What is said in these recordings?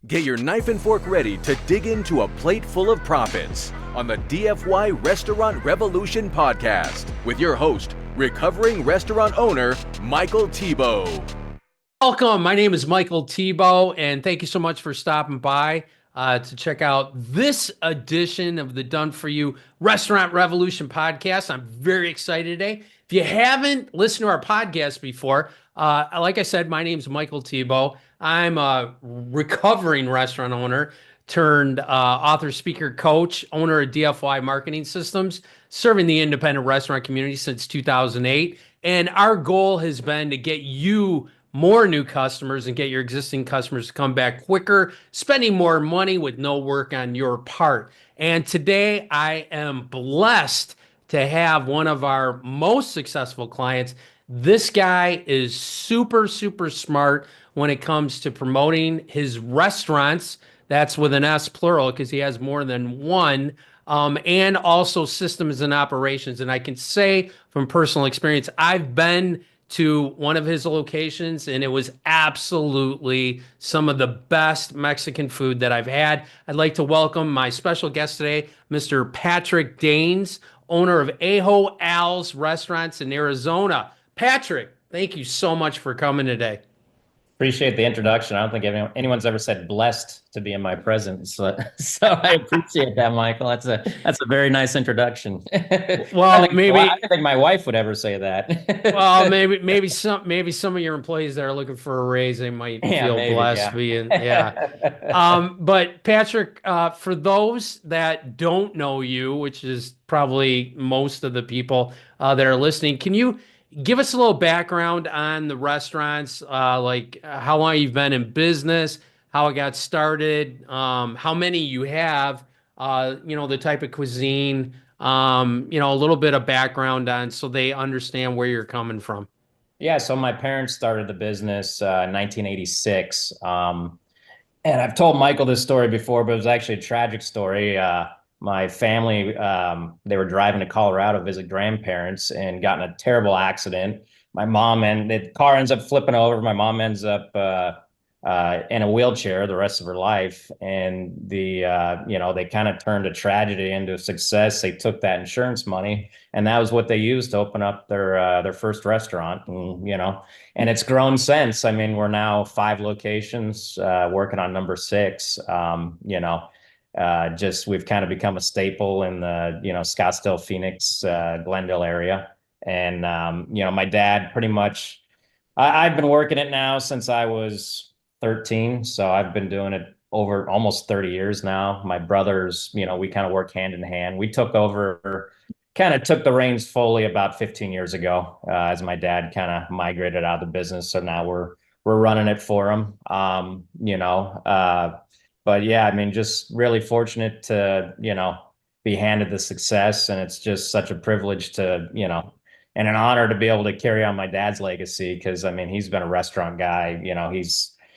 Get your knife and fork ready to dig into a plate full of profits on the DFY Restaurant Revolution podcast with your host, recovering restaurant owner, Michael Tebow. Welcome. My name is Michael Tebow, and thank you so much for stopping by to check out this edition of the Done For You Restaurant Revolution podcast. I'm very excited today. If you haven't listened to our podcast before, like I said, my name is Michael Tebow. I'm a recovering restaurant owner turned author, speaker, coach, owner of DFY Marketing Systems, serving the independent restaurant community since 2008. And our goal has been to get you more new customers and get your existing customers to come back quicker, spending more money with no work on your part. And today I am blessed to have one of our most successful clients. This guy is super, super smart when it comes to promoting his restaurants. That's with an S plural because he has more than one. And also systems and operations. And I can say from personal experience, I've been to one of his locations, and it was absolutely some of the best Mexican food that I've had. I'd like to welcome my special guest today, Mr. Patrick Daines, owner of Ajo Al's Restaurants in Arizona. Patrick, thank you so much for coming today. Appreciate the introduction. I don't think anyone's ever said blessed to be in my presence, so I appreciate that, Michael. That's a very nice introduction. Well, I think my wife would ever say that. Well, maybe some of your employees that are looking for a raise, they might feel blessed being But Patrick, for those that don't know you, which is probably most of the people that are listening, can you give us a little background on the restaurants, like how long you've been in business, how it got started, how many you have, the type of cuisine, a little bit of background on so they understand where you're coming from. Yeah, so my parents started the business in 1986. And I've told Michael this story before, but it was actually a tragic story. My family, they were driving to Colorado to visit grandparents and got in a terrible accident. My mom and the car ends up flipping over. My mom ends up in a wheelchair the rest of her life. And they kind of turned a tragedy into a success. They took that insurance money, and that was what they used to open up their first restaurant. And it's grown since. I mean, we're now 5 locations, working on number 6. We've kind of become a staple in the Scottsdale, Phoenix, Glendale area. And my dad pretty much, I've been working it now since I was 13, so I've been doing it over almost 30 years now. My brothers, we kind of work hand in hand. We took the reins fully about 15 years ago, as my dad kind of migrated out of the business, so now we're running it for him. But yeah, I mean, just really fortunate to, be handed the success. And it's just such a privilege to, and an honor to be able to carry on my dad's legacy. Cause I mean, he's been a restaurant guy,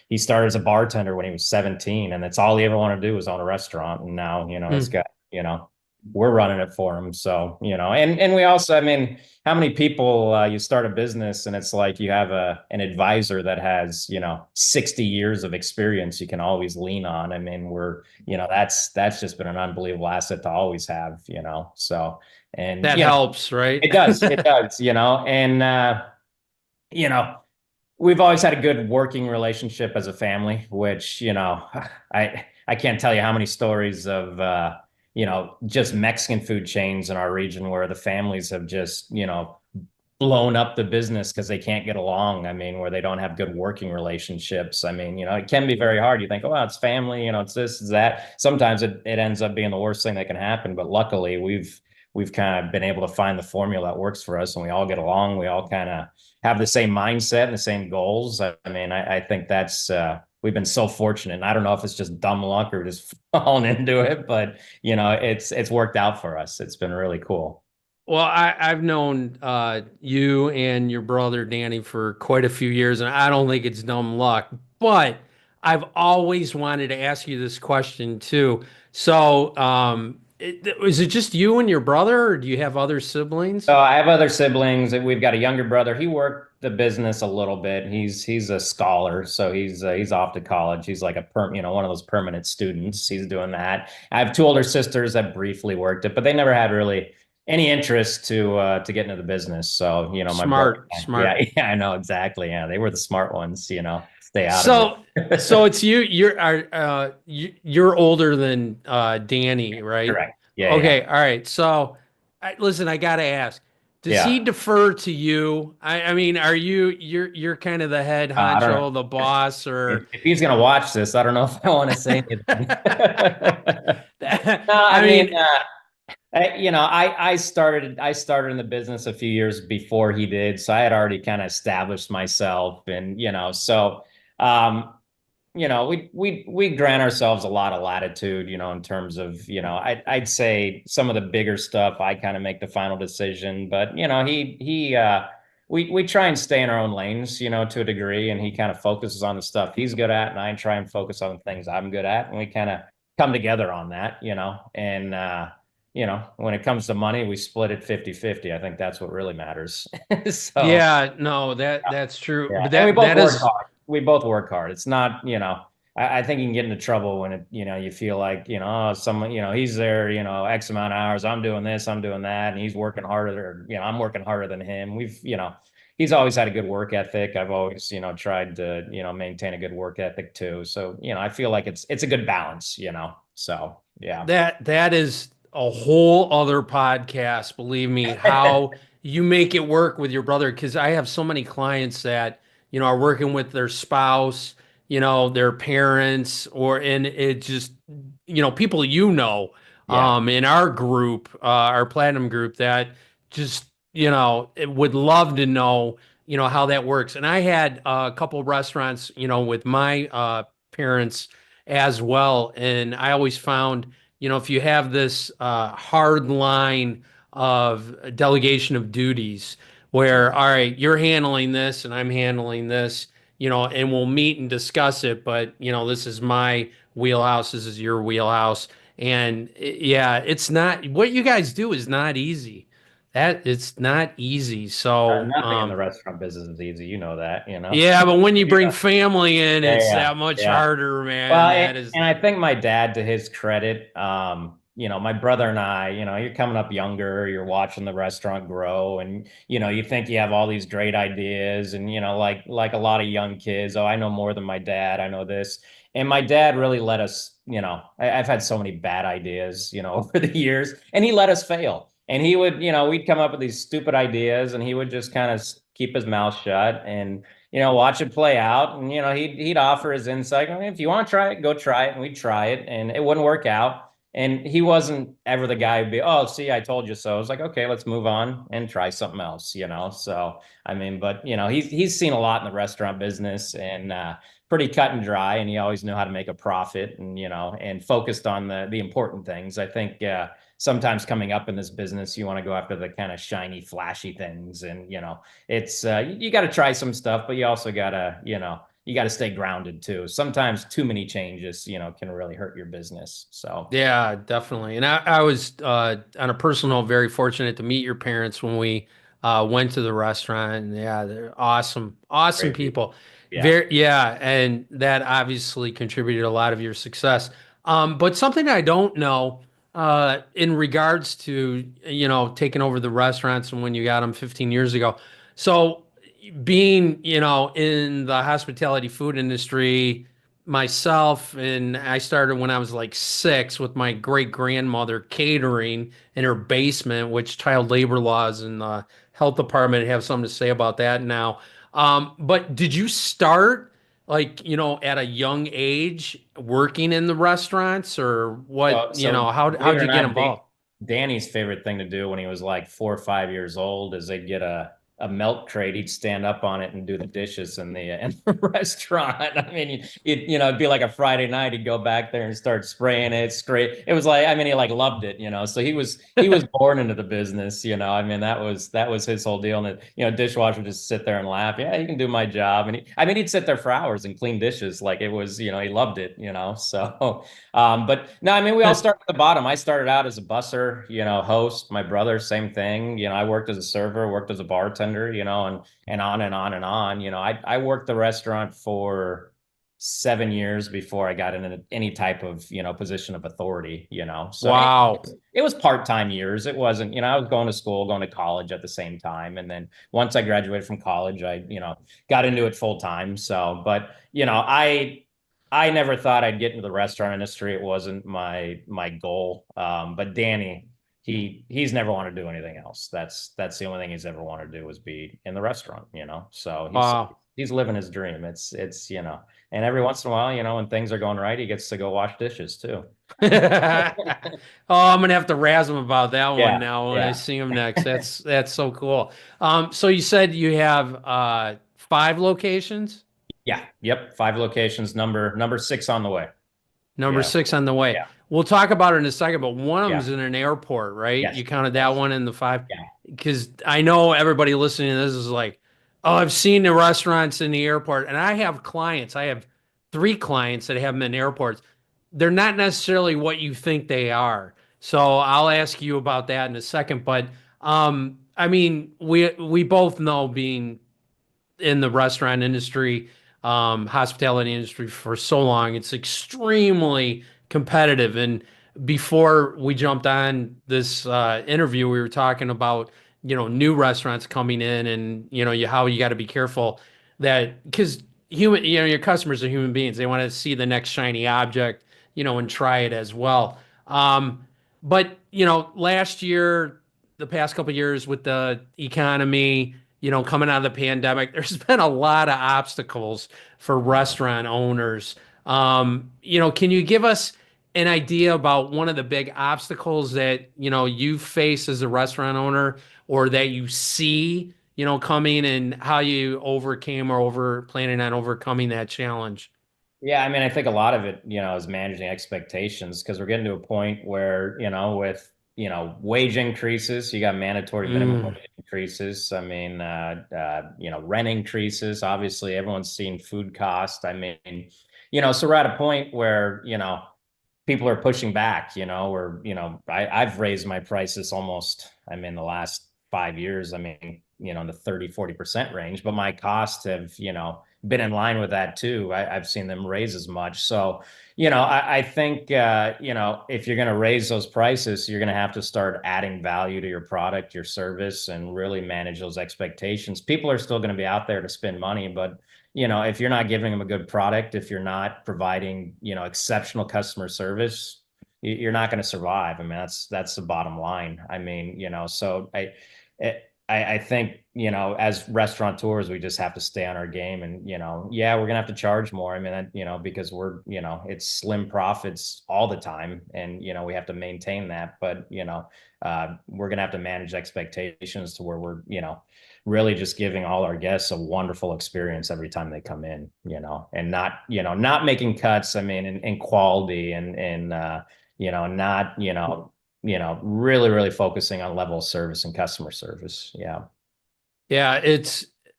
he started as a bartender when he was 17, and that's all he ever wanted to do was own a restaurant. And now, he's got, we're running it for him. So, and we also, I mean, how many people you start a business and it's like you have an advisor that has, 60 years of experience you can always lean on. I mean, that's just been an unbelievable asset to always have, so, and that helps, right? It does, and, we've always had a good working relationship as a family, which, I can't tell you how many stories of, just Mexican food chains in our region where the families have just, blown up the business because they can't get along. I mean, where they don't have good working relationships. I mean, it can be very hard. You think, oh, well, it's family, it's this, it's that. Sometimes it ends up being the worst thing that can happen. But luckily, we've kind of been able to find the formula that works for us, and we all get along. We all kind of have the same mindset and the same goals. I mean, I think that's we've been so fortunate. And I don't know if it's just dumb luck or just falling into it, but it's worked out for us. It's been really cool. Well, I've known you and your brother Danny for quite a few years, and I don't think it's dumb luck, but I've always wanted to ask you this question too. So, is it just you and your brother, or do you have other siblings? So I have other siblings. We've got a younger brother. He worked the business a little bit. He's a scholar, so he's off to college. He's like one of those permanent students. He's doing that. I have two older sisters that briefly worked it, but they never had really any interest to get into the business. So, my brother, Smart. yeah, I know exactly. Yeah, they were the smart ones, stay out of So, it. so it's you. You're older than Danny, right? Correct. Yeah. Okay. All right. So, listen, I gotta ask. Does he Yeah. defer to you? I mean, are you're kind of the head I don't know. honcho, the boss, or? If he's gonna watch this, I don't know if I want to say anything. No, I I mean, mean, I started in the business a few years before he did, so I had already kind of established myself, and so um, we grant ourselves a lot of latitude, in terms of, I'd say some of the bigger stuff, I kind of make the final decision, but we try and stay in our own lanes, to a degree, and he kind of focuses on the stuff he's good at, and I try and focus on the things I'm good at, and we kind of come together on that, and when it comes to money, we split it 50-50. I think that's what really matters. So yeah, no, that's true. yeah, But and we that both that work is, hard. We both work hard. It's not, I think you can get into trouble when you feel like, oh, someone, he's there, X amount of hours. I'm doing this, I'm doing that, and he's working harder. I'm working harder than him. He's always had a good work ethic. I've always, tried to, maintain a good work ethic too. So, I feel like it's a good balance, So yeah. that is a whole other podcast, believe me, how you make it work with your brother. Because I have so many clients that, are working with their spouse, their parents, and it just, people, Yeah. in our group, our platinum group, that just, it would love to know, how that works. And I had a couple of restaurants, with my parents as well. And I always found, if you have this hard line of delegation of duties where, all right, you're handling this and I'm handling this, and we'll meet and discuss it, but, this is my wheelhouse, this is your wheelhouse. And yeah, it's not, what you guys do is not easy. It's not easy. So, Nothing in the restaurant business is easy. You know that. yeah, but when you bring family in, Yeah, it's yeah, that much yeah. harder, man. Well, That is, and I think my dad, to his credit, my brother and I, you're coming up younger, you're watching the restaurant grow, and you think you have all these great ideas, and like a lot of young kids, oh, I know more than my dad, I know this, and my dad really let us, I've had so many bad ideas, over the years, and he let us fail, and he would, we'd come up with these stupid ideas, and he would just kind of keep his mouth shut and watch it play out. And, he'd offer his insight. I mean, if you want to try it, go try it. And we'd try it and it wouldn't work out. And he wasn't ever the guy who'd be, oh, see, I told you so. It's like, okay, let's move on and try something else, So, I mean, but, he's seen a lot in the restaurant business and pretty cut and dry. And he always knew how to make a profit and, and focused on the important things. I think, sometimes coming up in this business, you want to go after the kind of shiny, flashy things. And, it's, you got to try some stuff, but you also got to, you got to stay grounded too. Sometimes too many changes, can really hurt your business. So, yeah, definitely. And I was, on a personal note, very fortunate to meet your parents when we went to the restaurant. And yeah, they're awesome, awesome great people. people. Yeah. Yeah, and that obviously contributed a lot of your success. But something I don't know, in regards to, taking over the restaurants and when you got them 15 years ago. So being, in the hospitality food industry myself, and I started when I was like 6 with my great grandmother catering in her basement, which child labor laws and the health department have something to say about that now. But did you start like, at a young age working in the restaurants, or what, So believe it how'd or you get not, involved? Danny's favorite thing to do when he was like 4 or 5 years old is they'd get a milk crate. He'd stand up on it and do the dishes in the restaurant. I mean, it'd be like a Friday night. He'd go back there and start spraying it straight. It was like, I mean, he like loved it, So he was born into the business, I mean, that was his whole deal. And dishwasher would just sit there and laugh. Yeah, you can do my job. And he'd sit there for hours and clean dishes like it was, he loved it, So but no, I mean, we all start at the bottom. I started out as a busser, host. My brother, same thing. I worked as a server, worked as a bartender. bartender, and on and on and on. I worked the restaurant for 7 years before I got into any type of, position of authority, so Wow. it was part-time years. It wasn't, I was going to school, going to college at the same time. And then once I graduated from college, I, got into it full time. So, but, I never thought I'd get into the restaurant industry. It wasn't my goal. But Danny, he's never wanted to do anything else. That's the only thing he's ever wanted to do was be in the restaurant, So Wow. he's living his dream. It's, and every once in a while, when things are going right, he gets to go wash dishes too. Oh, I'm gonna have to razz him about that one Yeah, now when I yeah, see him next. That's so cool. So you said you have 5 locations? yeah, yep. 5 locations, number 6 on the way. Number Yeah, 6 on the way. yeah, We'll talk about it in a second, but one of them yeah, is in an airport, right? yes, You counted that yes, one in the 5? yeah, Because I know everybody listening to this is like, oh, I've seen the restaurants in the airport. And I have clients, I have 3 clients that have them in airports. They're not necessarily what you think they are. So I'll ask you about that in a second. But I mean, we both know, being in the restaurant industry, hospitality industry for so long, it's extremely competitive. And before we jumped on this interview, we were talking about, new restaurants coming in, and, how you got to be careful that, because your customers are human beings. They want to see the next shiny object, and try it as well. But, last year, the past couple of years with the economy, coming out of the pandemic, there's been a lot of obstacles for restaurant owners. Can you give us an idea about one of the big obstacles that, you face as a restaurant owner, or that you see, coming, and how you overcame or planning on overcoming that challenge? yeah. I mean, I think a lot of it, is managing expectations, because we're getting to a point where, with wage increases, you got mandatory minimum Mm. wage increases. I mean, rent increases. Obviously, everyone's seeing food cost. I mean, so we're at a point where people are pushing back, or, I've raised my prices almost, I mean, the last 5 years, I mean, in the 30-40% range, but my costs have, been in line with that too. I've seen them raise as much. So, I think, if you're going to raise those prices, you're going to have to start adding value to your product, your service, and really manage those expectations. People are still going to be out there to spend money, but if you're not giving them a good product, if you're not providing, exceptional customer service, you're not going to survive. I mean, that's the bottom line. I mean, so I think, as restaurateurs, we just have to stay on our game, and, yeah, we're gonna have to charge more. I mean, because we're, it's slim profits all the time, and, we have to maintain that. But, we're gonna have to manage expectations to where we're, really just giving all our guests a wonderful experience every time they come in, and not making cuts. I mean, in quality, and not, really, really focusing on level of service and customer service. Yeah. Yeah,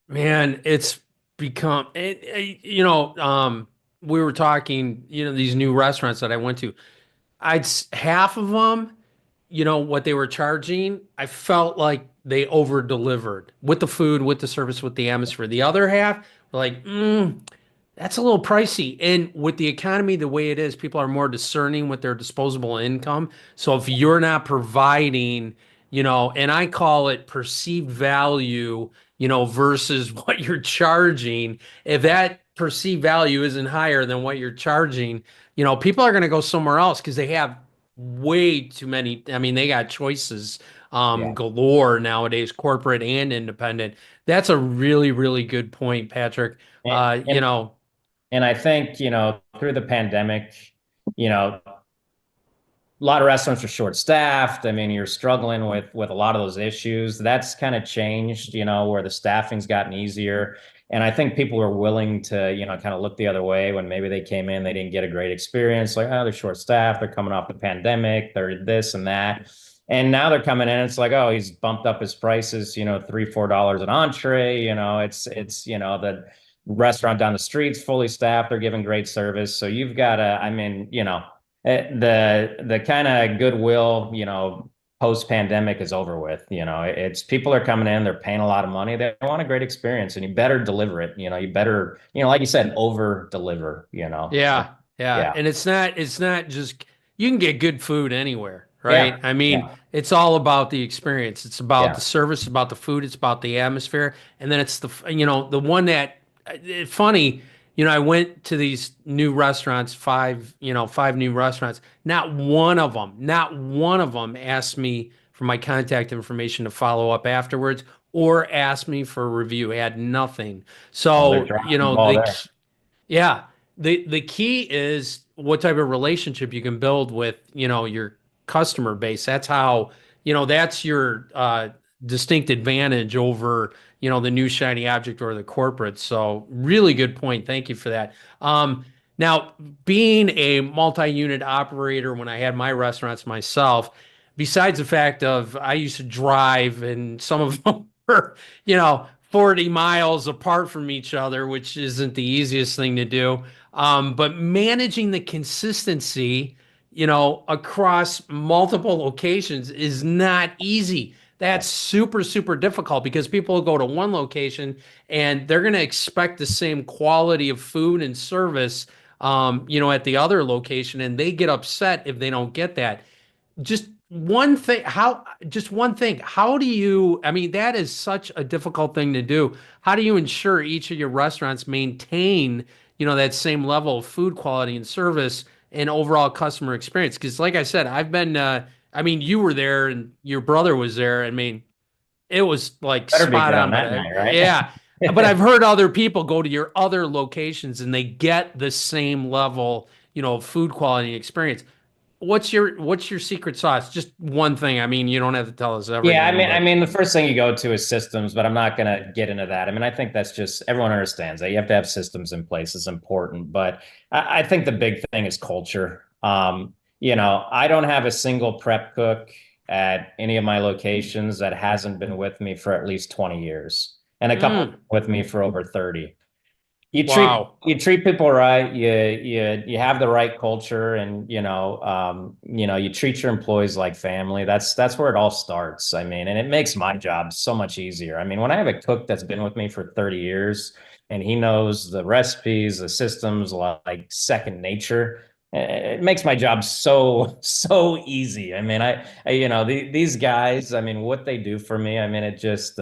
man, it's become we were talking, these new restaurants that I went to. Half of them, what they were charging, I felt like they over delivered with the food, with the service, with the atmosphere. The other half were like, that's a little pricey. And with the economy the way it is, people are more discerning with their disposable income. So if you're not providing, and I call it perceived value, versus what you're charging, if that perceived value isn't higher than what you're charging, people are going to go somewhere else because they have way too many. I mean, they got choices Yeah. galore nowadays, corporate and independent. That's a really, really good point, Patrick. And, and, and I think, through the pandemic, a lot of restaurants are short staffed. I mean, you're struggling with a lot of those issues. That's kind of changed, where the staffing's gotten easier. And I think people are willing to, kind of look the other way when maybe they came in, they didn't get a great experience. Like, oh, they're short staffed, they're coming off the pandemic, they're this and that. And now they're coming in, it's like, oh, he's bumped up his prices, $3-4 an entree. The restaurant down the street's fully staffed, they're giving great service. So you've got to, I mean, the kind of goodwill, post-pandemic is over with. It's people are coming in, they're paying a lot of money, they want a great experience, and you better deliver it. You better, like you said, over deliver. Yeah, yeah. Yeah, And it's not just you can get good food anywhere, yeah, right? I mean, yeah, it's all about the experience. It's about yeah. the service, it's about the food, it's about the atmosphere. And then it's the one that funny, I went to these new restaurants, five new restaurants. Not one of them asked me for my contact information to follow up afterwards or asked me for a review. I had nothing. Well, they're So, dropping the ball there. yeah. The key is what type of relationship you can build with, your customer base. That's how, that's your distinct advantage over, the new shiny object or the corporate. So really good point. Thank you for that. Now, being a multi-unit operator when I had my restaurants myself, besides the fact of I used to drive and some of them were, 40 miles apart from each other, which isn't the easiest thing to do. But managing the consistency, across multiple locations is not easy. That's super, super difficult because people will go to one location and they're going to expect the same quality of food and service, at the other location, and they get upset if they don't get that. Just one thing, how do you, I mean, that is such a difficult thing to do. How do you ensure each of your restaurants maintain, that same level of food quality and service and overall customer experience? Because like I said, I mean, you were there and your brother was there. I mean, it was like Better be spot good on on, but that yeah. But night, I've heard other people go to your other locations and they get the same level, of food quality and experience. What's your secret sauce? Just one thing. I mean, you don't have to tell us Yeah, I everything, mean, I but mean, the first thing you go to is systems, but I'm not going to get into that. I mean, I think that's just everyone understands that you have to have systems in place. It's important, but I think the big thing is culture. I don't have a single prep cook at any of my locations that hasn't been with me for at least 20 years, and a couple mm, with me for over 30. you treat wow. you treat people right. You have the right culture, and you treat your employees like family. That's where it all starts. I mean, and it makes my job so much easier. I mean, when I have a cook that's been with me for 30 years and he knows the recipes, the systems like second nature, it makes my job so easy. I mean, these guys, I mean, what they do for me, I mean, it just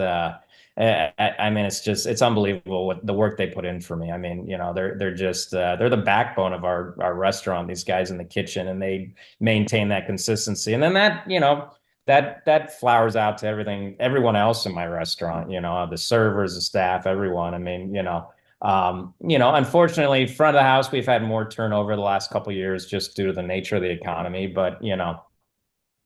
I mean, it's unbelievable what the work they put in for me. I mean, they're just they're the backbone of our restaurant. These guys in the kitchen, and they maintain that consistency. And then that flowers out to everyone else in my restaurant. The servers, the staff, everyone. I mean, unfortunately, front of the house, we've had more turnover the last couple of years just due to the nature of the economy. But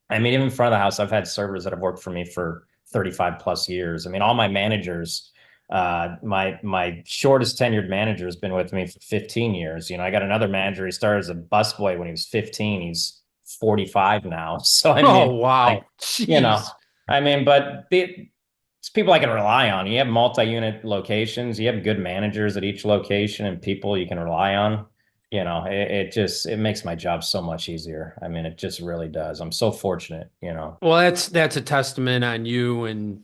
I mean, even in front of the house, I've had servers that have worked for me for 35 plus years. I mean, all my managers, my shortest tenured manager has been with me for 15 years. I got another manager. He started as a busboy when he was 15. He's 45 now. So I mean, Oh, like, wow. you know, Jeez. I mean, but it's people I can rely on. You have multi-unit locations. You have good managers at each location and people you can rely on. It makes my job so much easier. I mean, it just really does. I'm so fortunate. Well, that's a testament on you and,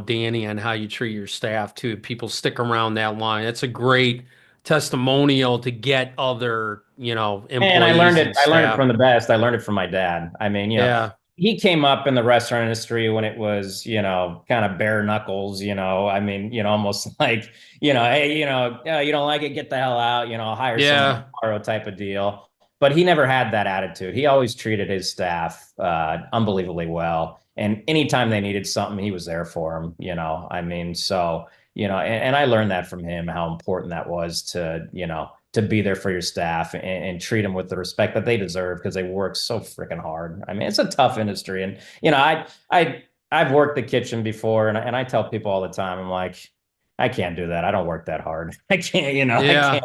Danny, on how you treat your staff too. People stick around that long. That's a great testimonial to get other, And employees and I learned it staff. from the best. I learned it from my dad. I mean, Yeah. he came up in the restaurant industry when it was, kind of bare knuckles, I mean, almost like, hey, you don't like it, get the hell out, hire someone Yeah. tomorrow type of deal. But he never had that attitude. He always treated his staff unbelievably well. And anytime they needed something, he was there for them. I mean, so, and I learned that from him, how important that was to be there for your staff and treat them with the respect that they deserve because they work so freaking hard. I mean, it's a tough industry, and I've worked the kitchen before, and I tell people all the time, I'm like, I can't do that. I don't work that hard. I can't, I can't.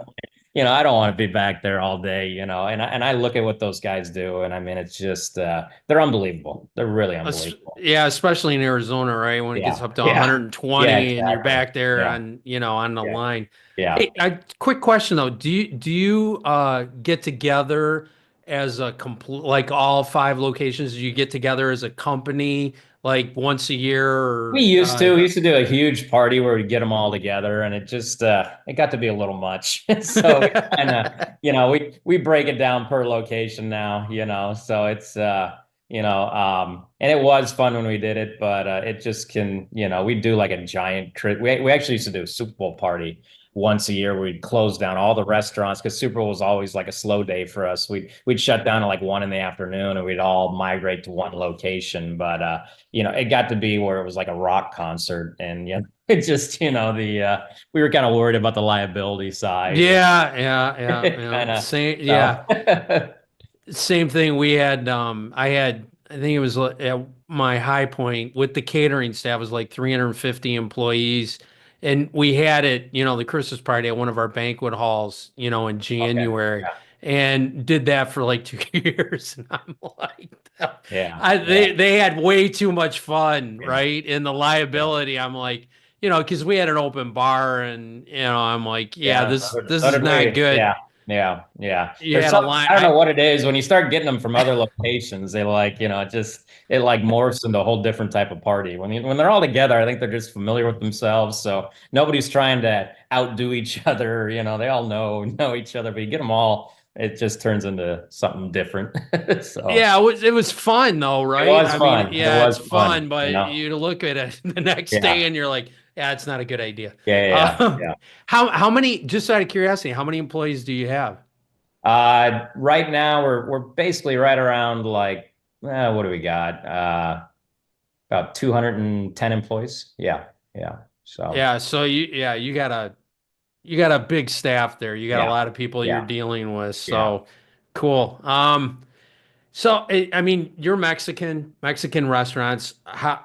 Yeah. I don't want to be back there all day, and I look at what those guys do, and I mean, it's just they're unbelievable. They're really unbelievable. Yeah, especially in Arizona, right? When it gets Yeah, up to yeah, yeah, 120 and you're exactly. back there Yeah, on the yeah, line. yeah. Hey, quick question though. Do you get together, as a complete, like all 5 locations? Do you get together as a company like once a year We or used to. We used to do a huge party where we'd get them all together, and it got to be a little much. So we kind of, we break it down per location now, So it's and it was fun when we did it, but it just can, we do like a giant trip. We actually used to do a Super Bowl party once a year. We'd close down all the restaurants because Super Bowl was always like a slow day for us. We'd shut down at like 1 in the afternoon, and we'd all migrate to one location. But it got to be where it was like a rock concert, and it just, we were kind of worried about the liability side, yeah. kind of. Same, yeah. So Same thing. We had, I think it was at my high point with the catering staff was like 350 employees. And we had it, the Christmas party at one of our banquet halls, in okay, January, yeah, and did that for like 2 years. And I'm like, yeah, they had way too much fun, yeah, right? And the yeah. liability, I'm like, because we had an open bar, and I'm like, yeah, Yeah, this so is did not we. good. Yeah, yeah, yeah. You There's had a some, line. I don't know what it is when you start getting them from other locations. They like, it like morphs into a whole different type of party. When they're all together, I think they're just familiar with themselves. So nobody's trying to outdo each other. They all know each other. But you get them all, it just turns into something different. So Yeah, it was fun though, it right? was I mean, fun. It yeah, it's was fun. fun, but you look at it the next day Yeah, and you're like, yeah, it's not a good idea. yeah, yeah, Um, yeah. how many? Just out of curiosity, how many employees do you have? Right now we're basically right around like, what do we got? About 210 employees. Yeah, yeah. So Yeah, so you got a big staff there. You got a yeah, lot of people you're yeah, dealing with. yeah. So cool. So, I mean, you're Mexican restaurants,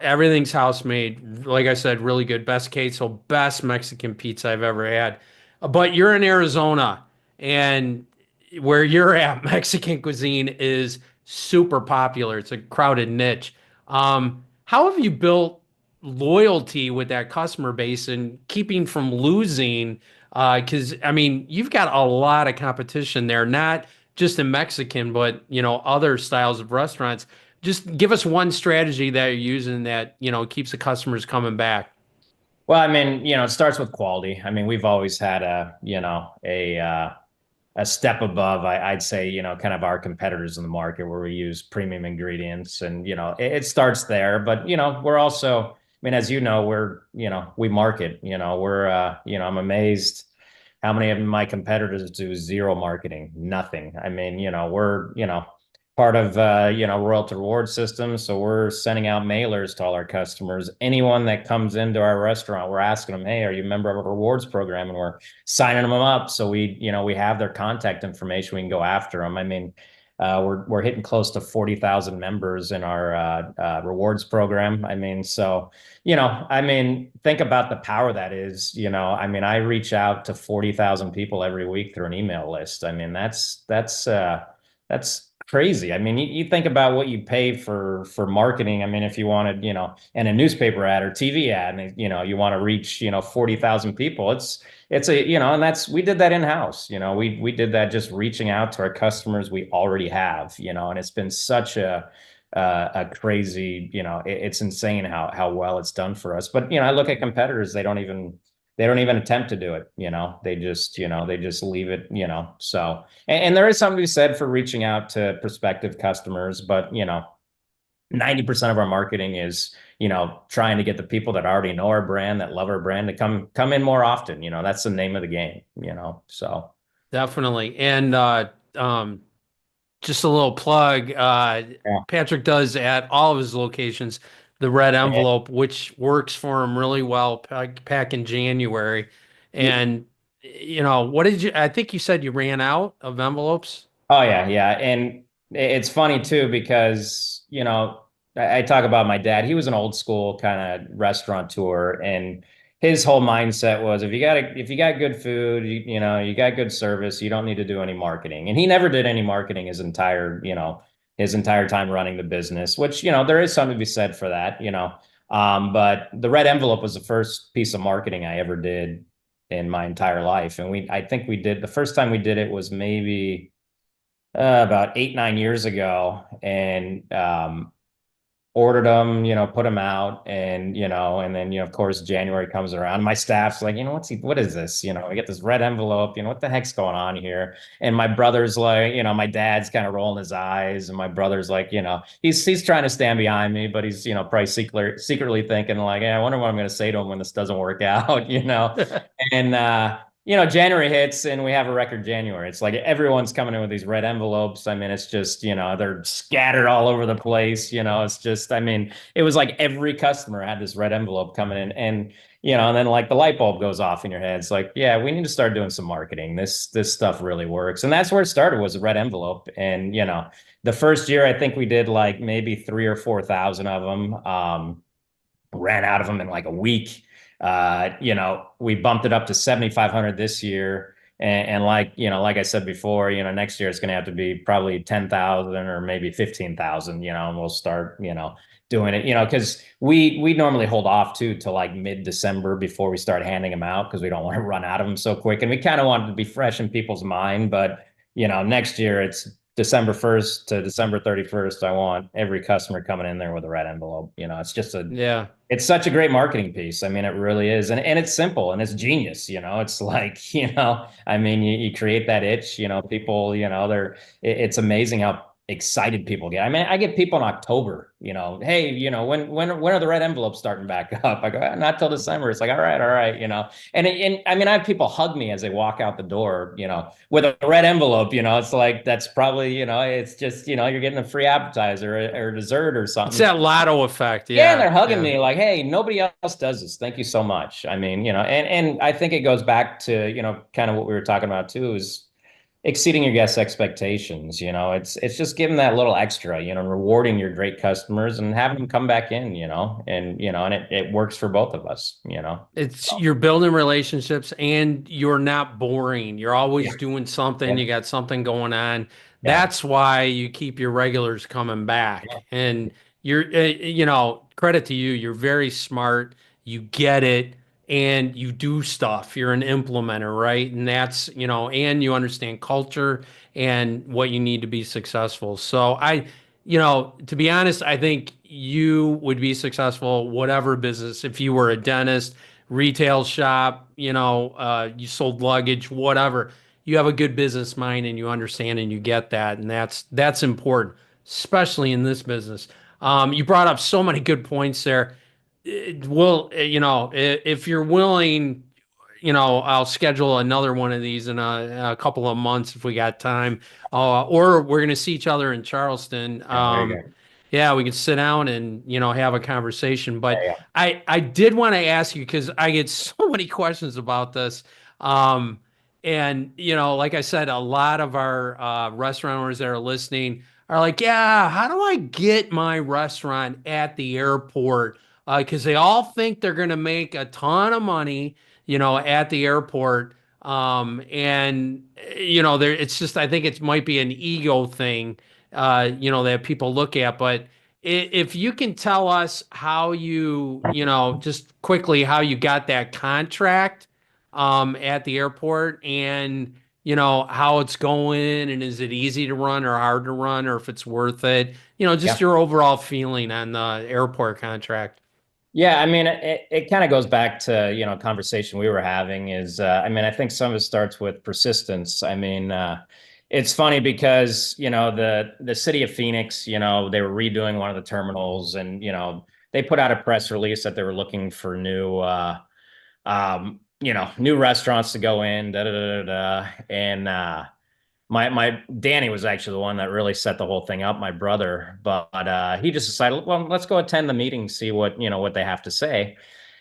everything's house made. Like I said, really good. Best queso, best Mexican pizza I've ever had. But you're in Arizona, and where you're at, Mexican cuisine is super popular. It's a crowded niche. How have you built loyalty with that customer base and keeping from losing? Because, I mean, you've got a lot of competition there, not just in Mexican, but other styles of restaurants. Just give us one strategy that you're using that keeps the customers coming back. Well, I mean, it starts with quality. I mean, we've always had a step above, I'd say, kind of our competitors in the market where we use premium ingredients, and it starts there. But we're also, I mean, as we market. I'm amazed how many of my competitors do zero marketing, nothing. I mean, we're part of royalty reward system, so we're sending out mailers to all our customers. Anyone that comes into our restaurant, we're asking them, hey, are you a member of our rewards program? And we're signing them up, so we have their contact information. We can go after them. I mean, we're hitting close to 40,000 members in our rewards program. I mean, so I mean, think about the power that is. I mean, I reach out to 40,000 people every week through an email list. I mean, that's crazy. I mean, you think about what you pay for marketing. I mean, if you wanted, and a newspaper ad or TV ad, and you want to reach, 40,000 people, it's a, and we did that in-house. We did that just reaching out to our customers we already have, and it's been such a crazy, it's insane how well it's done for us. But I look at competitors, they don't even attempt to do it. They just leave it. So and there is something to be said for reaching out to prospective customers, but 90% of our marketing is trying to get the people that already know our brand, that love our brand, to come in more often. That's the name of the game. So Definitely. And just a little plug. yeah. Patrick does at all of his locations the red Yeah. envelope, which works for him really well back in January. And what did you? I think you said you ran out of envelopes. Oh yeah, yeah. And it's funny too because, I talk about my dad. He was an old school kind of restaurateur, and his whole mindset was if you got good food, you got good service, you don't need to do any marketing. And he never did any marketing his entire time running the business, which, there is something to be said for that. But the red envelope was the first piece of marketing I ever did in my entire life. And I think the first time we did it was maybe about 8, 9 years ago, and ordered them, put them out, and and then of course January comes around. My staff's like, what is this? I get this red envelope. What the heck's going on here? And my brother's like, my dad's kind of rolling his eyes, and my brother's like, he's trying to stand behind me, but he's probably secretly thinking like, I wonder what I'm going to say to him when this doesn't work out, and January hits and we have a record January. It's like everyone's coming in with these red envelopes. I mean, it's just, they're scattered all over the place. It's just, I mean, it was like every customer had this red envelope coming in, and then like the light bulb goes off in your head. It's like, yeah, we need to start doing some marketing. This stuff really works. And that's where it started, was a red envelope. And, the first year, I think we did like maybe 3 or 4,000 of them. Ran out of them in like a week. We bumped it up to 7,500 this year. And like I said before, next year it's going to have to be probably 10,000 or maybe 15,000, and we'll start, doing it, because we normally hold off too till like mid-December before we start handing them out, because we don't want to run out of them so quick. And we kind of want it to be fresh in people's mind. But, next year it's December 1st to December 31st. I want every customer coming in there with a red envelope. It's just Yeah. it's such a great marketing piece. I mean, it really is. And it's simple and it's genius, it's like, I mean, you create that itch, people, it's amazing how excited people get. I mean, I get people in October, hey, when are the red envelopes starting back up? I go, not till December. It's like, all right, and I mean, I have people hug me as they walk out the door, with a red envelope, it's like, that's probably, it's just, you're getting a free appetizer or dessert or something. It's that lotto effect. Yeah, and Yeah. they're hugging Yeah. me like, hey, nobody else does this. Thank you so much. I mean, and I think it goes back to, kind of what we were talking about too, is exceeding your guests' expectations. It's just giving that little extra, rewarding your great customers and having them come back in, and it works for both of us. It's you're building relationships and you're not boring. You're always Yeah. doing something. Yeah. You got something going on. Yeah. That's why you keep your regulars coming back. And you're, credit to you. You're very smart. You get it and you do stuff. You're an implementer, right? And that's, and you understand culture and what you need to be successful. So to be honest, I think you would be successful, whatever business, if you were a dentist, retail shop, you sold luggage, whatever. You have a good business mind and you understand and you get that, and that's important, especially in this business. You brought up so many good points there. If you're willing, I'll schedule another one of these in a couple of months if we got time. Or we're going to see each other in Charleston. Yeah, there you go. Yeah, we can sit down and, have a conversation. But Yeah, I did want to ask you because I get so many questions about this. And, like I said, a lot of our restaurant owners that are listening are like, yeah, how do I get my restaurant at the airport? Because they all think they're going to make a ton of money, at the airport. And there it's just I think it might be an ego thing, that people look at. But if you can tell us how just quickly how you got that contract at the airport and how it's going and is it easy to run or hard to run or if it's worth it, just yeah. your overall feeling on the airport contract. Yeah, I mean, it kind of goes back to, a conversation we were having is, I mean, I think some of it starts with persistence. I mean, it's funny because, the city of Phoenix, they were redoing one of the terminals and, they put out a press release that they were looking for new restaurants to go in, da, da, da, da, da. And, my Danny was actually the one that really set the whole thing up, my brother, but he just decided, well, let's go attend the meeting, see what they have to say.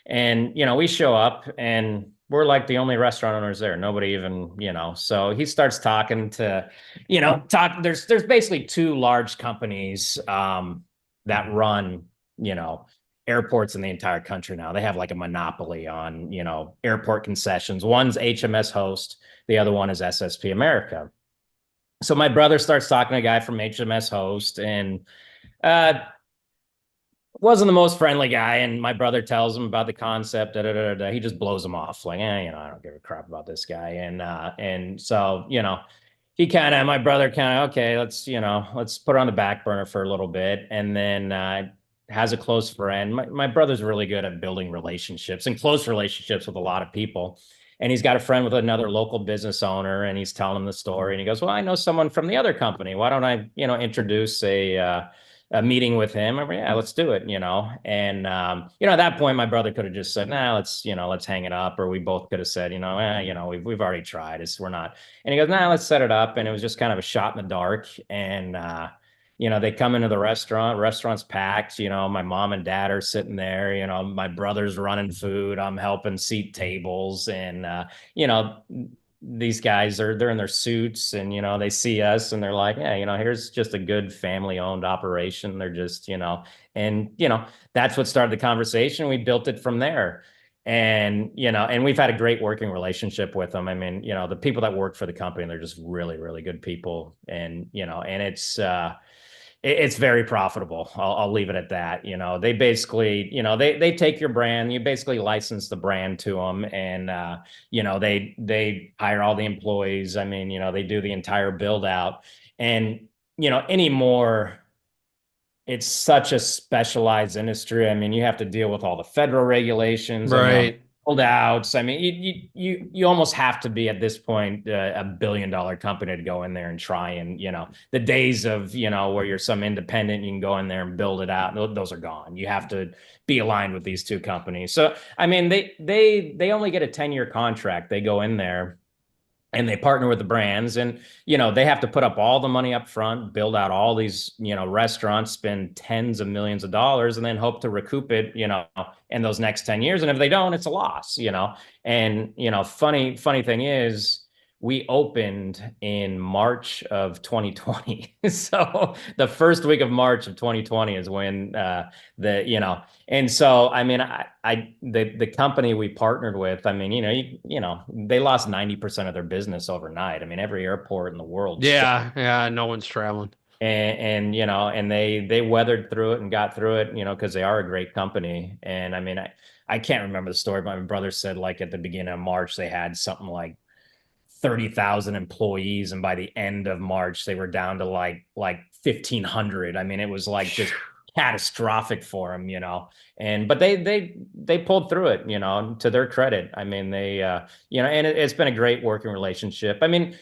And we show up and we're like the only restaurant owners there, nobody even, so he starts talking to, there's basically two large companies that run, airports in the entire country now. They have like a monopoly on, airport concessions. One's HMS Host, the other one is SSP America. So my brother starts talking to a guy from HMS Host and wasn't the most friendly guy. And my brother tells him about the concept. Da, da, da, da. He just blows him off like, I don't give a crap about this guy. And so, my brother kind of, okay, let's put her on the back burner for a little bit. And then has a close friend. My brother's really good at building relationships and close relationships with a lot of people. And he's got a friend with another local business owner, and he's telling him the story. And he goes, well, I know someone from the other company. Why don't I, introduce a meeting with him? I'm like, yeah, let's do it, And, at that point, my brother could have just said, nah, let's hang it up. Or we both could have said, we've already tried. We're not. And he goes, nah, let's set it up. And it was just kind of a shot in the dark. And, they come into the restaurant's packed, my mom and dad are sitting there, my brother's running food, I'm helping seat tables. And, these guys they're in their suits and, they see us and they're like, yeah, here's just a good family owned operation. They're just, and, that's what started the conversation. We built it from there. And, and we've had a great working relationship with them. I mean, the people that work for the company, they're just really, really good people. And, and it's very profitable. I'll leave it at that. They basically, they take your brand, you basically license the brand to them, and they hire all the employees. I mean, they do the entire build out, and anymore, it's such a specialized industry. I mean, you have to deal with all the federal regulations. I mean, Right. holdouts. I mean, you almost have to be at this point a billion-dollar company to go in there and try and the days of where you're some independent, you can go in there and build it out. Those are gone. You have to be aligned with these two companies. So I mean, they only get a 10-year contract. They go in there and they partner with the brands, and they have to put up all the money up front, build out all these restaurants, spend tens of millions of dollars, and then hope to recoup it in those next 10 years. And if they don't, it's a loss. And funny thing is, we opened in March of 2020. So the first week of March of 2020 is when and so, I mean, the company we partnered with, I mean, they lost 90% of their business overnight. I mean, every airport in the world shut. Yeah, yeah, no one's traveling. And they weathered through it and got through it, because they are a great company. And I mean, I can't remember the story, but my brother said like at the beginning of March, they had something like 30,000 employees, and by the end of March they were down to like 1,500. I mean, it was like just catastrophic for them, but they pulled through it, to their credit. I mean, they and it's been a great working relationship. I mean,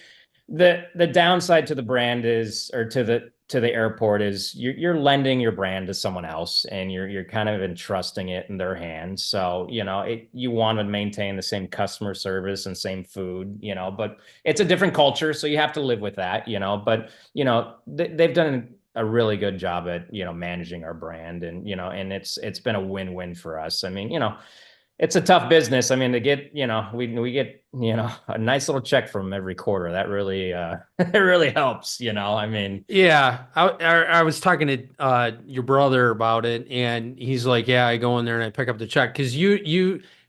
the downside to the brand is, or to the airport, is you're lending your brand to someone else, and you're kind of entrusting it in their hands. So you want to maintain the same customer service and same food, but it's a different culture, so you have to live with that. But they've done a really good job at managing our brand, and and it's been a win-win for us. I mean, it's a tough business. I mean, to get, we get, a nice little check from them every quarter. That really, it really helps, I mean. Yeah, I was talking to your brother about it, and he's like, "Yeah, I go in there and I pick up the check because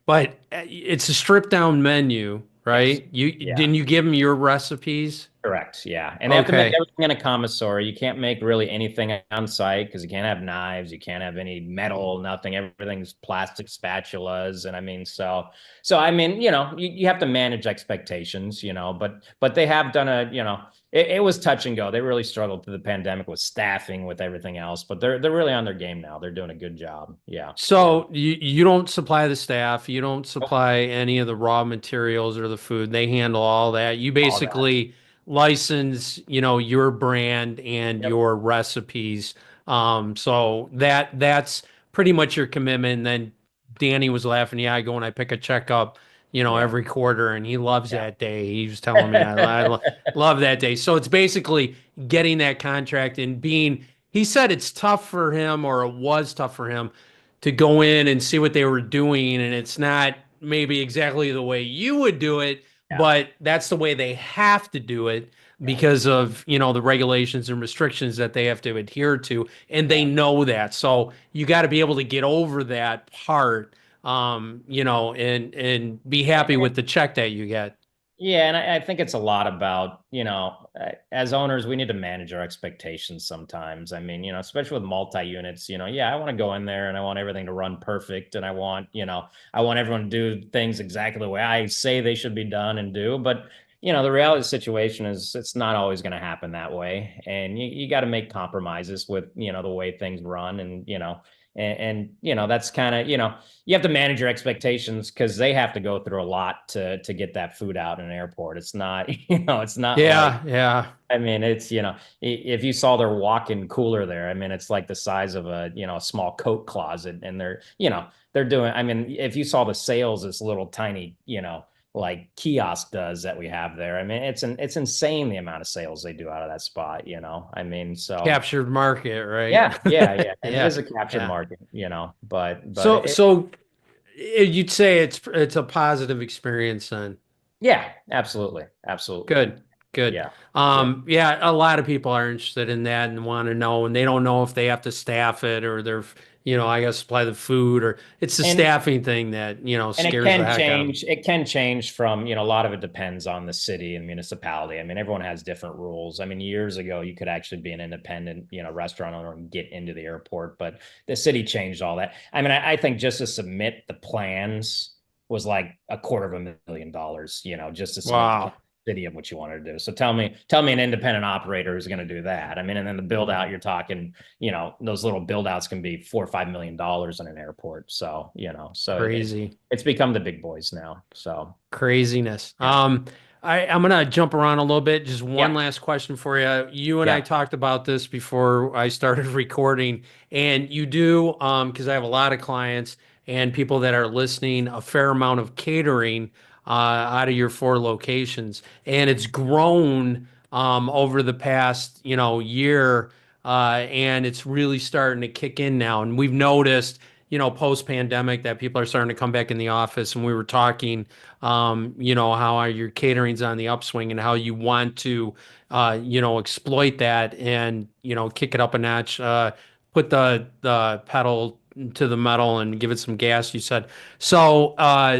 but it's a stripped down menu, Yes. right? You Yeah. didn't you give him your recipes? Correct. Yeah. And they have to make Okay, everything in a commissary. You can't make really anything on site because you can't have knives, you can't have any metal, nothing. Everything's plastic spatulas. And I mean, so I mean, you have to manage expectations, but they have done it was touch and go. They really struggled through the pandemic with staffing, with everything else, but they're really on their game now. They're doing a good job. Yeah. Yeah. so you don't supply the staff, you don't supply any of the raw materials or the food. They handle all that. You All that. basically license, your brand and Yep. your recipes. So that's pretty much your commitment. And then Danny was laughing. Yeah, I go and I pick a check up, Yeah. every quarter, and he loves Yeah. that day. He was telling me I love that day. So it's basically getting that contract and being. He said it's tough for him, or it was tough for him, to go in and see what they were doing, and it's not maybe exactly the way you would do it, Yeah. but that's the way they have to do it Yeah. because of the regulations and restrictions that they have to adhere to, and they Yeah. know that. So you got to be able to get over that part, and be happy with the check that you get. Yeah, and I think it's a lot about, as owners, we need to manage our expectations sometimes. I mean, especially with multi-units, yeah, I want to go in there and I want everything to run perfect, and I want everyone to do things exactly the way I say they should be done and do. But, the reality of the situation is it's not always going to happen that way. And you got to make compromises with, the way things run. And, that's kind of, you have to manage your expectations because they have to go through a lot to get that food out in an airport. It's not, it's not like, Yeah, yeah. I mean, it's, if you saw their walk-in cooler there, I mean, it's like the size of a small coat closet. And they're doing, I mean, if you saw the sales, this little tiny, like kiosk does that we have there. I mean, it's insane the amount of sales they do out of that spot, I mean, so Captured market, right? yeah. And it Yeah, is a captured yeah. market, but So you'd say it's a positive experience then. yeah, absolutely. Absolutely. Good, good. Yeah. Yeah. Yeah, a lot of people are interested in that and want to know, and they don't know if they have to staff it or I guess supply the food, or it's the And staffing thing that, And it scares the can heck out of them. change. It can change from, a lot of it depends on the city and municipality. I mean, everyone has different rules. I mean, years ago, you could actually be an independent, restaurant owner and get into the airport, but the city changed all that. I mean, I think just to submit the plans was like $250,000, just to submit the plan Wow, to the city of what you wanted to do. So tell me an independent operator who's going to do that. I mean, and then the build out, you're talking, those little build outs can be $4 or $5 million in an airport. So, crazy. it's become the big boys now. So Craziness. yeah, I'm gonna jump around a little bit. Just one yeah, last question for you. You and I yeah, talked about this before I started recording, and you do, because I have a lot of clients and people that are listening, a fair amount of catering out of your 4 locations, and it's grown over the past, year, and it's really starting to kick in now. And we've noticed, post pandemic, that people are starting to come back in the office, and we were talking how are your catering's on the upswing and how you want to, exploit that and, kick it up a notch, put the pedal to the metal and give it some gas, you said. So,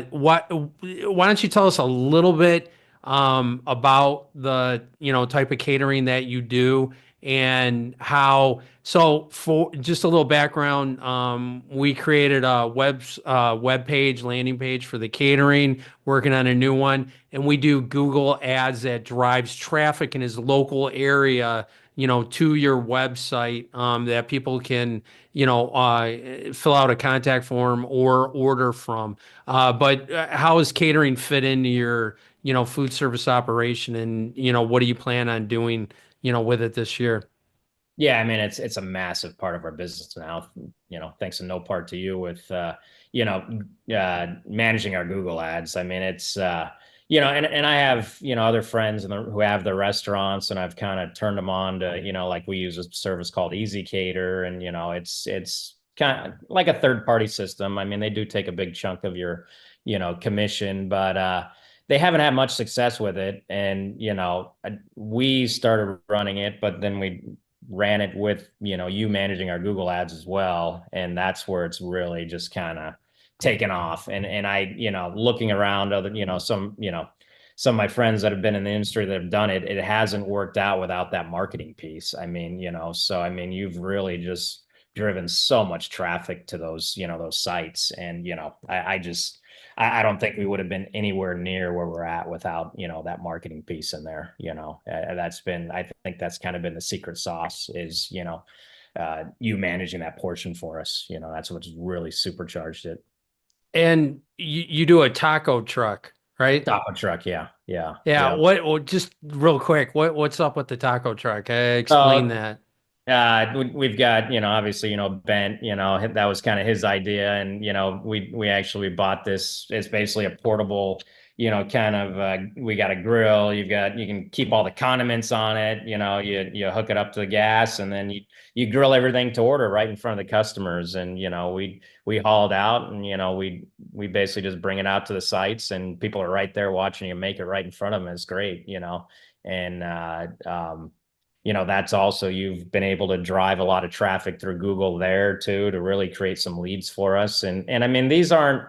why don't you tell us a little bit, about the, type of catering that you do and how, so for just a little background, we created a web page, landing page for the catering, working on a new one, and we do Google ads that drives traffic in his local area, to your website, that people can, fill out a contact form or order from. But how does catering fit into your, food service operation, and, what do you plan on doing, with it this year? yeah. I mean, it's a massive part of our business now. Thanks in no part to you with managing our Google ads. I mean, it's and I have other friends who have their restaurants, and I've kind of turned them on to like we use a service called Easy Cater, and it's kind of like a third party system. I mean, they do take a big chunk of your commission, but they haven't had much success with it. And, we started running it, but then we ran it with, you managing our Google ads as well. And that's where it's really just kind of taken off. And I, looking around other, some of my friends that have been in the industry that have done it, it hasn't worked out without that marketing piece. I mean, so I mean, you've really just driven so much traffic to those sites. And, I don't think we would have been anywhere near where we're at without, that marketing piece in there. I think that's kind of been the secret sauce is, you managing that portion for us. That's what's really supercharged it. And you do a taco truck, right? Taco truck. Yeah. Yeah. Yeah. Yeah. Just real quick, what's up with the taco truck? Explain Uh, that. we've got, obviously, Bent, that was kind of his idea. And, we actually bought this. It's basically a portable, kind of, we got a grill, you can keep all the condiments on it, you hook it up to the gas, and then you grill everything to order right in front of the customers. And, we haul it out, and, we basically just bring it out to the sites, and people are right there watching you make it right in front of them. It's great, and, that's also, you've been able to drive a lot of traffic through Google there too, to really create some leads for us. And I mean, these aren't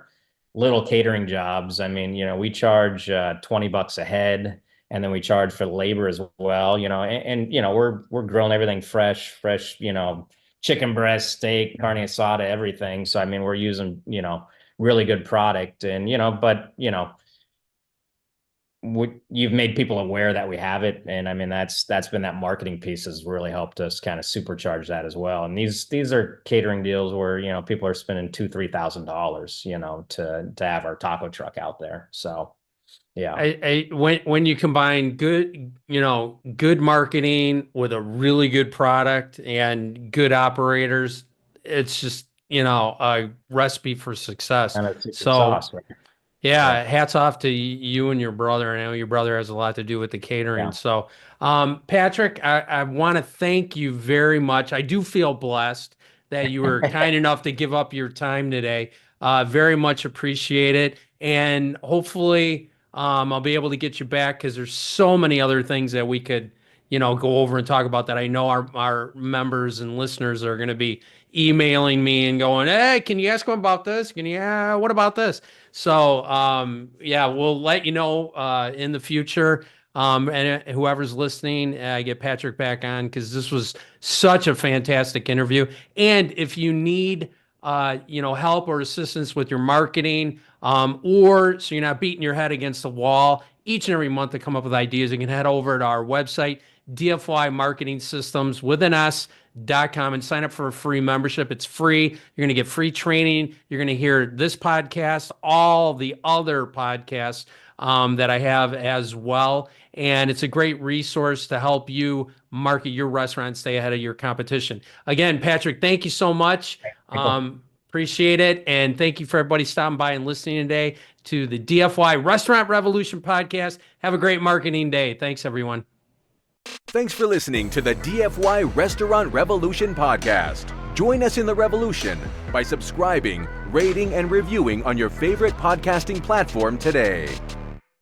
little catering jobs. I mean, we charge $20 a head, and then we charge for labor as well, and we're grilling everything fresh, chicken breast, steak, carne asada, everything. So, I mean, we're using, really good product. And, but, you've made people aware that we have it, and I mean that's been that marketing piece has really helped us kind of supercharge that as well. And these are catering deals where people are spending $2,000-$3,000 to have our taco truck out there. So yeah, when you combine good marketing with a really good product and good operators, it's just a recipe for success. kind of secret So sauce, right? yeah, hats off to you and your brother. I know your brother has a lot to do with the catering. Yeah. So, Patrick, I want to thank you very much. I do feel blessed that you were kind enough to give up your time today. Very much appreciate it. And hopefully, I'll be able to get you back because there's so many other things that we could, go over and talk about that. I know our members and listeners are going to be emailing me and going, "Hey, can you ask them about this? What about this?" So, yeah, we'll let you know in the future. And whoever's listening, get Patrick back on because this was such a fantastic interview. And if you need, help or assistance with your marketing, or so you're not beating your head against the wall each and every month to come up with ideas, you can head over to our website, DFY Marketing Systems with an S.com, and sign up for a free membership. It's free. You're going to get free training. You're going to hear this podcast, all the other podcasts that I have as well. And it's a great resource to help you market your restaurant, stay ahead of your competition. Again, Patrick, thank you so much. Appreciate it. And thank you for everybody stopping by and listening today to the DFY Restaurant Revolution podcast. Have a great marketing day. Thanks, everyone. Thanks for listening to the DFY Restaurant Revolution podcast. Join us in the revolution by subscribing, rating, and reviewing on your favorite podcasting platform today.